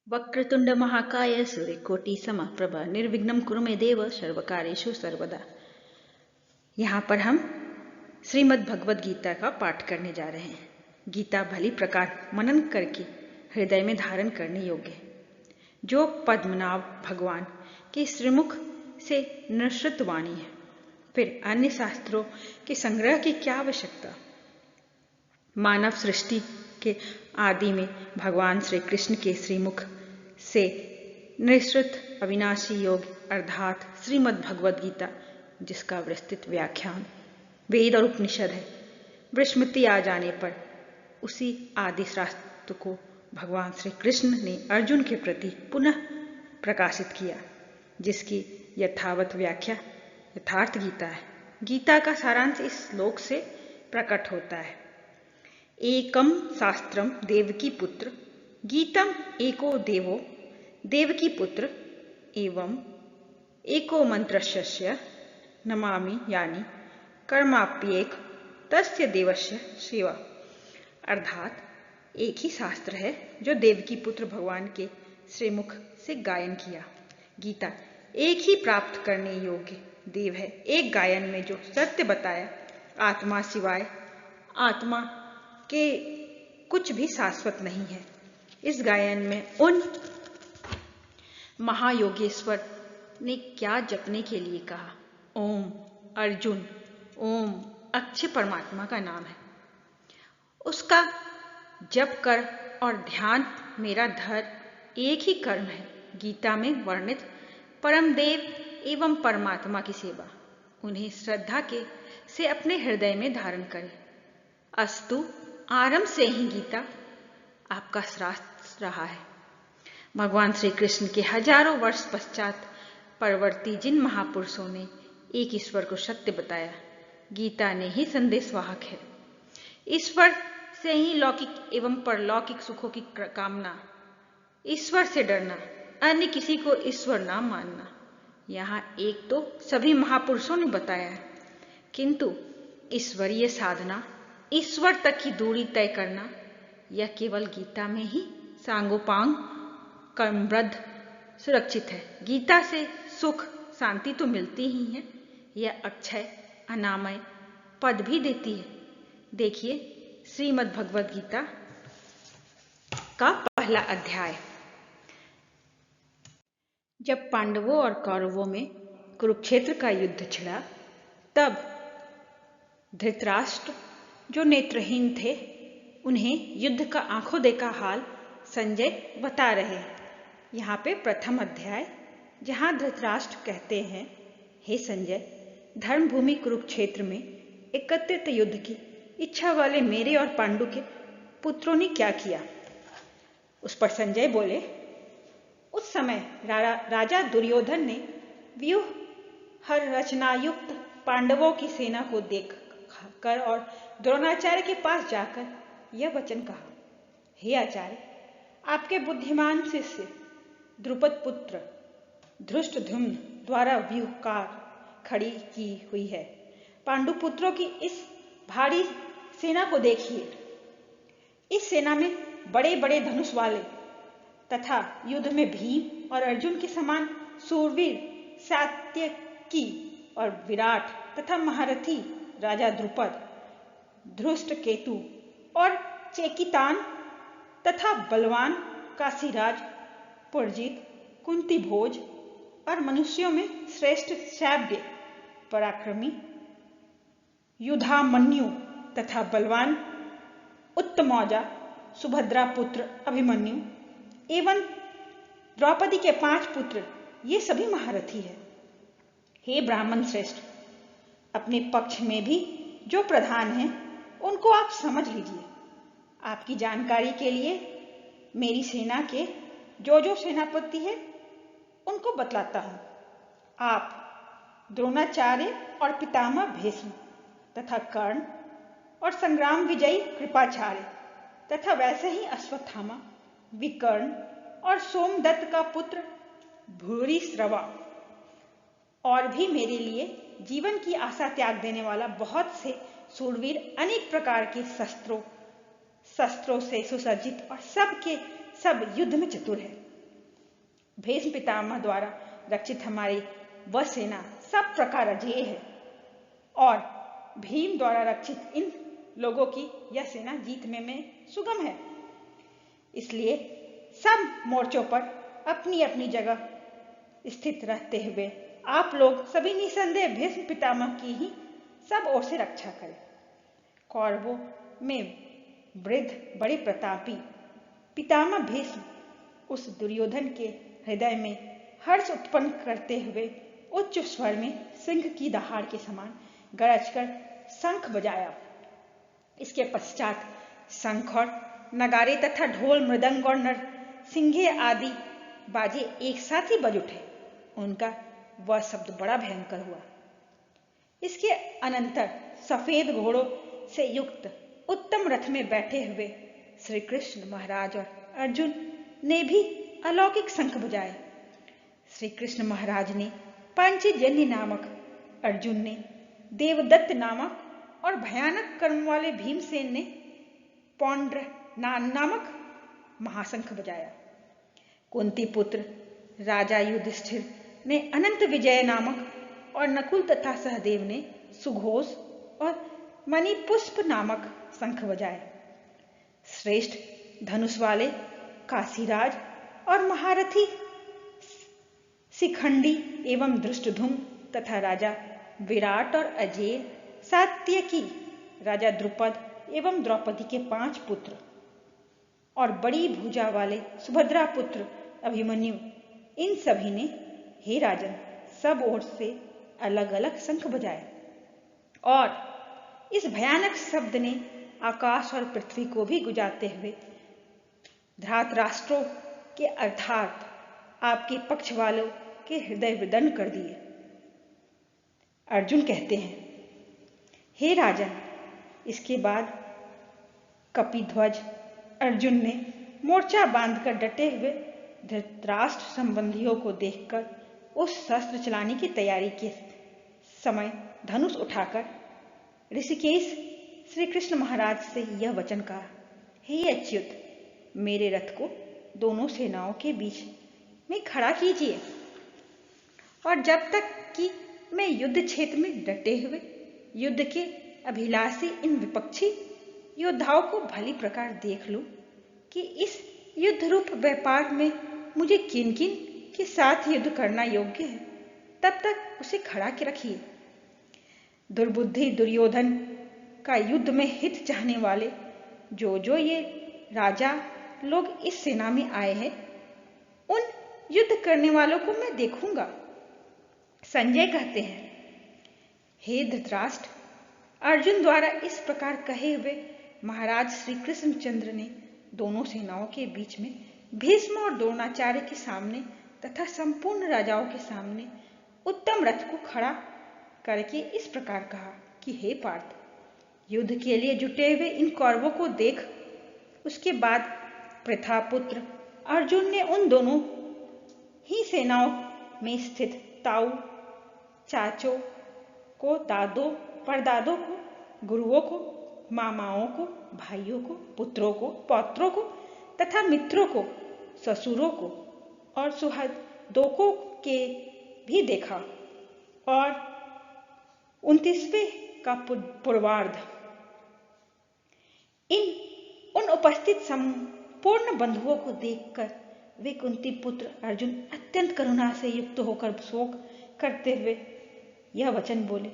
वक्रतुंड महाकाय सूर्यकोटि समप्रभ निर्विघ्नं कुरु मे देव सर्वकार्येषु सर्वदा। यहाँ पर हम श्रीमद् भगवद गीता का पाठ करने जा रहे हैं। गीता भली प्रकार मनन करके हृदय में धारण करने योग्य है। जो पद्मनाभ भगवान के श्रीमुख से निश्रित वाणी है, फिर अन्य शास्त्रों के संग्रह की क्या आवश्यकता। मानव सृष्टि के आदि में भगवान श्री कृष्ण के श्रीमुख से निश्रित अविनाशी योग अर्थात श्रीमद् भगवद गीता, जिसका विस्तृत व्याख्यान वेद और उपनिषद है, विस्मृति आ जाने पर उसी आदि शास्त्र को भगवान श्री कृष्ण ने अर्जुन के प्रति पुनः प्रकाशित किया, जिसकी यथावत व्याख्या यथार्थ गीता है। गीता का सारांश इस श्लोक से प्रकट होता है। एकम शास्त्रम देवकी पुत्र गीतम एको देवो देवकी पुत्र एवं एको मंत्रस्य नमामि यानी कर्माप्येक तस्य देवस्य सेवा। अर्थात एक ही शास्त्र है जो देवकी पुत्र भगवान के श्रीमुख से गायन किया। गीता एक ही प्राप्त करने योग्य देव है। एक गायन में जो सत्य बताया, आत्मा सिवाय आत्मा के कुछ भी शाश्वत नहीं है। इस गायन में उन महायोगेश्वर ने क्या जपने के लिए कहा। ओम अर्जुन, ओम अक्षय परमात्मा का नाम है। उसका जप कर और ध्यान मेरा धर एक ही कर्म है। गीता में वर्णित परम देव एवं परमात्मा की सेवा, उन्हें श्रद्धा के से अपने हृदय में धारण करें। अस्तु आरंभ से ही गीता आपका शास्त्र रहा है। भगवान श्री कृष्ण के हजारों वर्ष पश्चात परवर्ती जिन महापुरुषों ने एक ईश्वर को सत्य बताया, गीता ने ही संदेशवाहक है। ईश्वर से ही लौकिक एवं परलौकिक सुखों की कामना, ईश्वर से डरना, अन्य किसी को ईश्वर ना मानना, यहाँ एक तो सभी महापुरुषों ने बताया है, किंतु ईश्वरीय साधना, ईश्वर तक की दूरी तय करना, यह केवल गीता में ही सांगोपांग कर्मबद्ध सुरक्षित है। गीता से सुख शांति तो मिलती ही है, यह अक्षय अनामय पद भी देती है। देखिए श्रीमद् भगवद गीता का पहला अध्याय। जब पांडवों और कौरवों में कुरुक्षेत्र का युद्ध छिड़ा, तब धृतराष्ट्र जो नेत्रहीन थे, उन्हें युद्ध का आंखों देखा हाल संजय बता रहे हैं। यहाँ पे प्रथम अध्याय, जहाँ धृतराष्ट्र कहते हैं, हे संजय, धर्मभूमि कुरुक्षेत्र में एकत्रित युद्ध की इच्छा वाले मेरे और पांडु के पुत्रों ने क्या किया। उस पर संजय बोले, उस समय राजा दुर्योधन ने व्यूह हर रचनायुक्त पांडवों की सेना को देख कर और द्रोणाचार्य के पास जाकर यह वचन कहा, हे आचार्य, आपके बुद्धिमान शिष्य द्रुपद पुत्र धृष्टद्युम्न द्वारा व्यूहकार खड़ी की हुई है। पांडु पुत्रों की इस भारी सेना को देखिए। इस सेना में बड़े बड़े धनुष वाले तथा युद्ध में भीम और अर्जुन के समान सूरवीर सात्यकी और विराट तथा महारथी राजा द्रुपद, धृष्टकेतु और चेकितान तथा बलवान काशीराज पुरजित, कुंती भोज और मनुष्यों में श्रेष्ठ सैव्य पराक्रमी युधामन्यु तथा बलवान उत्तमौजा सुभद्रा पुत्र अभिमन्यु एवं द्रौपदी के 5 पुत्र, ये सभी महारथी है। हे ब्राह्मण श्रेष्ठ, अपने पक्ष में भी जो प्रधान हैं, उनको आप समझ लीजिए। आपकी जानकारी के लिए मेरी सेना के जो सेनापति है, उनको बतलाता हूं। आप द्रोणाचार्य और पितामह भीष्म तथा कर्ण और संग्राम विजयी कृपाचार्य तथा वैसे ही अश्वत्थामा, विकर्ण और सोमदत्त का पुत्र भूरिश्रवा और भी मेरे लिए जीवन की आशा त्याग देने वाला बहुत से शूरवीर अनेक प्रकार के शस्त्रों से सुसज्जित और सब के सब युद्ध में चतुर है। भीष्म पितामह द्वारा रक्षित हमारी वह सेना सब प्रकार अजेय है और भीम द्वारा रक्षित इन लोगों की यह सेना जीतने में सुगम है। इसलिए सब मोर्चों पर अपनी अपनी जगह स्थित रहते हुए आप लोग सभी निसंदेह भीष्म पितामह की ही सब ओर से रक्षा करें। कौरवों में वृद्ध बड़े प्रतापी पितामह भीष्म उस दुर्योधन के हृदय में हर्ष उत्पन्न करते हुए उच्च स्वर में सिंह की दहाड़ के समान गरजकर शंख बजाया। इसके पश्चात शंख और नगारे तथा ढोल मृदंग और नरसिंगे आदि बाजे एक साथ ही बज उठे। उनका वह शब्द बड़ा भयंकर हुआ। इसके अनंतर सफेद घोड़ों से युक्त उत्तम रथ में बैठे हुए श्री कृष्ण महाराज और अर्जुन ने भी अलौकिक शंख बजाए। श्री कृष्ण महाराज ने पांचजन्य नामक, अर्जुन ने देवदत्त नामक और भयानक कर्म वाले भीमसेन ने पौंड्र नामक महाशंख बजाया। कुंती पुत्र राजा युधिष्ठिर ने अनंत विजय नामक और नकुल तथा सहदेव ने सुघोष और मणिपुष्प नामक शंख बजाए। श्रेष्ठ धनुष वाले काशीराज और महारथी शिखंडी एवं धृष्टद्युम्न तथा राजा विराट और अजेय सात्यकी, राजा द्रुपद एवं द्रौपदी के 5 पुत्र और बड़ी भुजा वाले सुभद्रा पुत्र अभिमन्यु, इन सभी ने हे राजन सब ओर से अलग अलग शंख बजाए और इस भयानक शब्द ने आकाश और पृथ्वी को भी गुजारते हुए धृतराष्ट्रों के अर्थात आपके पक्ष वालों के हृदय विदीर्ण कर दिए। अर्जुन कहते हैं, हे राजन, इसके बाद कपिध्वज अर्जुन ने मोर्चा बांधकर डटे हुए धृतराष्ट्र संबंधियों को देखकर उस शस्त्र चलाने की तैयारी के समय धनुष उठाकर ऋषिकेश श्री कृष्ण महाराज से यह वचन कहा, हे अच्युत, मेरे रथ को दोनों सेनाओं के बीच में खड़ा कीजिए और जब तक कि मैं युद्ध क्षेत्र में डटे हुए युद्ध के अभिलाषी इन विपक्षी योद्धाओं को भली प्रकार देख लूं कि इस युद्ध रूप व्यापार में मुझे किन किन के साथ युद्ध करना योग्य है, तब तक उसे खड़ा के रखिए। दुर्बुद्धि दुर्योधन का युद्ध में हित चाहने वाले जो ये राजा लोग इस सेना में आए हैं, उन युद्ध करने वालों को मैं देखूंगा। संजय कहते हैं, हे धृतराष्ट्र, अर्जुन द्वारा इस प्रकार कहे हुए महाराज श्री कृष्णचंद्र ने दोनों सेनाओं के बीच में भीष्म और द्रोणाचार्य के सामने तथा संपूर्ण राजाओं के सामने उत्तम रथ को खड़ा करके इस प्रकार कहा कि हे पार्थ, युद्ध के लिए जुटे हुए इन कौरवों को देख। उसके बाद प्रथापुत्र अर्जुन ने उन दोनों ही सेनाओं में स्थित ताऊ, चाचों को, दादों, परदादों को, गुरुओं को, मामाओं को, भाइयों को, पुत्रों को, पौत्रों को तथा मित्रों को, ससुरों को और सुहृदों के भी देखा और 29वें का पूर्वार्ध उन उपस्थित संपूर्ण बंधुओं को देखकर वे कुंती पुत्र अर्जुन अत्यंत करुणा से युक्त होकर शोक करते हुए यह वचन बोले,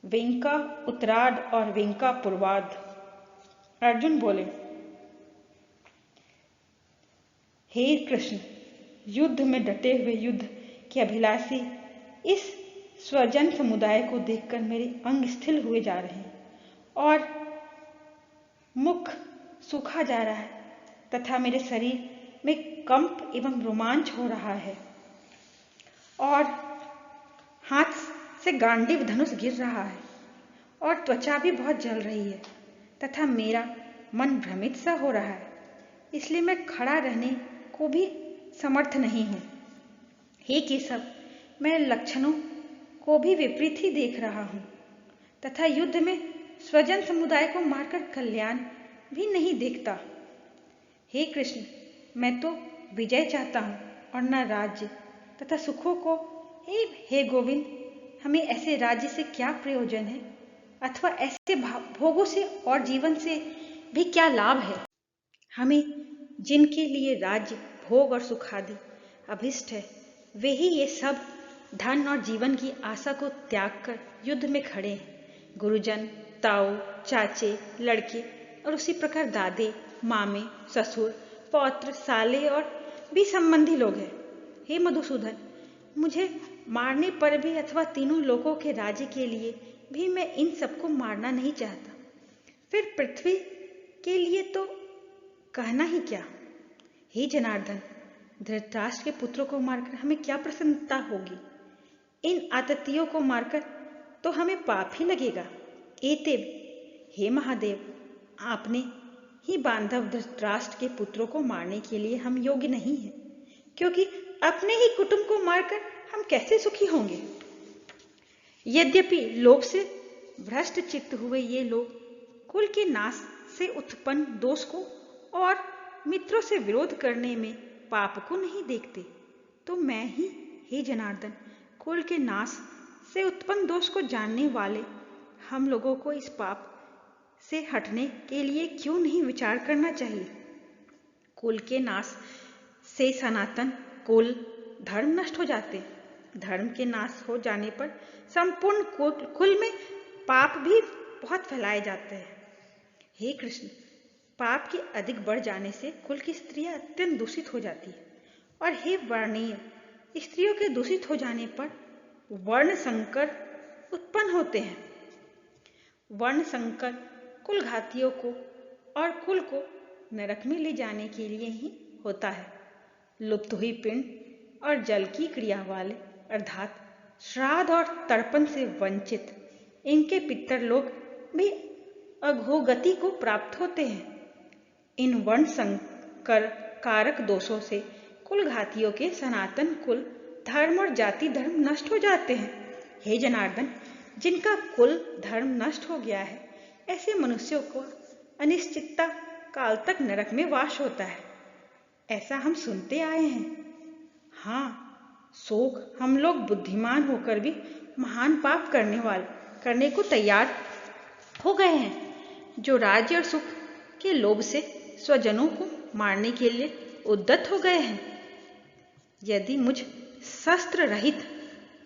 वेंका उत्तरार्ध और वेंका पूर्वार्ध। अर्जुन बोले, हे कृष्ण, युद्ध में डटे हुए युद्ध के अभिलाषी इस स्वजन समुदाय को देखकर मेरे अंग स्थिर हुए जा रहे हैं और मुख सूखा जा रहा है तथा मेरे शरीर में कंप एवं रोमांच हो रहा है और हाथ से गांडीव धनुष गिर रहा है और त्वचा भी बहुत जल रही है तथा मेरा मन भ्रमित सा हो रहा है, इसलिए मैं खड़ा रहने को भी समर्थ नहीं हूं। हे केशव, मैं लक्षणों को भी विपरीत ही देख रहा हूं तथा युद्ध में स्वजन समुदाय को मारकर कल्याण भी नहीं देखता। हे कृष्ण, मैं तो विजय चाहता हूं और न राज्य तथा सुखों को। हे गोविंद, हमें ऐसे राज्य से क्या प्रयोजन है, अथवा ऐसे भोगों से और जीवन से भी क्या लाभ है। हमें जिनके लिए राज्य, भोग और सुख आदि अभिष्ट है, वे ही ये सब धन और जीवन की आशा को त्याग कर युद्ध में खड़े हैं। गुरुजन, ताऊ, चाचे, लड़के और उसी प्रकार दादे, मामे, ससुर, पौत्र, साले और भी संबंधी लोग हैं। हे मधुसूदन, मुझे मारने पर भी अथवा तीनों लोकों के राज्य के लिए भी मैं इन सबको मारना नहीं चाहता। फिर पृथ्वी के लिए तो कहना ही क्या। हे जनार्दन, धृतराष्ट्र के पुत्रों को मारकर हमें क्या प्रसन्नता होगी। इन आततियों को मारकर तो हमें पाप ही लगेगा। एतेव, हे महादेव, आपने ही बांधव धृतराष्ट्र के पुत्रों को मारने के लिए हम योग्य नहीं हैं, क्योंकि अपने ही कुटुंब को मारकर हम कैसे सुखी होंगे। यद्यपि लोभ से भ्रष्ट चित्त हुए ये लोग कुल के नाश से उत्पन्न दोष को और मित्रों से विरोध करने में पाप को नहीं देखते, तो मैं ही, हे जनार्दन, कुल के नाश से उत्पन्न दोष को जानने वाले हम लोगों को इस पाप से हटने के लिए क्यों नहीं विचार करना चाहिए। कुल के नाश से सनातन कुल धर्म नष्ट हो जाते। धर्म के नाश हो जाने पर संपूर्ण कुल में पाप भी बहुत फैलाए जाते हैं। हे कृष्ण, पाप के अधिक बढ़ जाने से कुल की स्त्रियां अत्यंत दूषित हो जाती है, और हे वर्णीय, स्त्रियों के दूषित हो जाने पर वर्ण संकर उत्पन्न होते हैं। वर्ण संकर कुल घातियों को और कुल को नरक में ले जाने के लिए ही होता है। लुप्त हुई पिंड और जल की क्रिया वाले अर्थात श्राद्ध और तर्पण से वंचित इनके पितर लोग भी अधोगति को प्राप्त होते हैं। इन वर्ण संकर कारक दोषों से कुल घातियों के सनातन कुल धर्म और जाति धर्म नष्ट हो जाते हैं। हे जनार्दन, जिनका कुल धर्म नष्ट हो गया है, ऐसे मनुष्यों को अनिश्चितता काल तक नरक में वास होता है, ऐसा हम सुनते आए हैं। हाँ, शोक हम लोग बुद्धिमान होकर भी महान पाप करने को तैयार हो गए हैं, जो राज्य और सुख के लोभ से स्वजनों को मारने के लिए उद्यत हो गए हैं। यदि मुझ शस्त्र रहित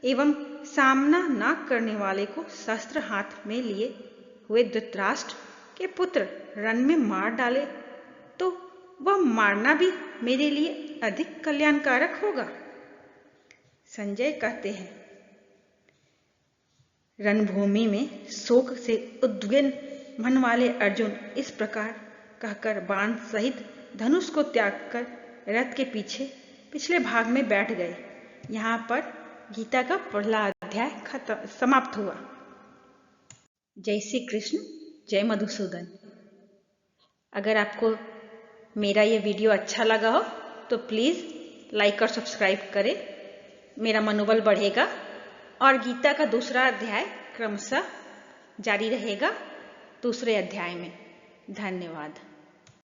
एवं सामना न करने वाले को शस्त्र हाथ में लिए हुए धृतराष्ट्र के पुत्र रण में मार डाले, तो वह मारना भी मेरे लिए अधिक कल्याणकारक होगा। संजय कहते हैं, रणभूमि में शोक से उद्विग्न मन वाले अर्जुन इस प्रकार कहकर बाण सहित धनुष को त्याग कर रथ के पिछले भाग में बैठ गए। यहाँ पर गीता का पहला अध्याय समाप्त हुआ। जय श्री कृष्ण, जय मधुसूदन। अगर आपको मेरा ये वीडियो अच्छा लगा हो तो प्लीज़ लाइक और सब्सक्राइब करें, मेरा मनोबल बढ़ेगा और गीता का दूसरा अध्याय क्रमशः जारी रहेगा दूसरे अध्याय में। धन्यवाद।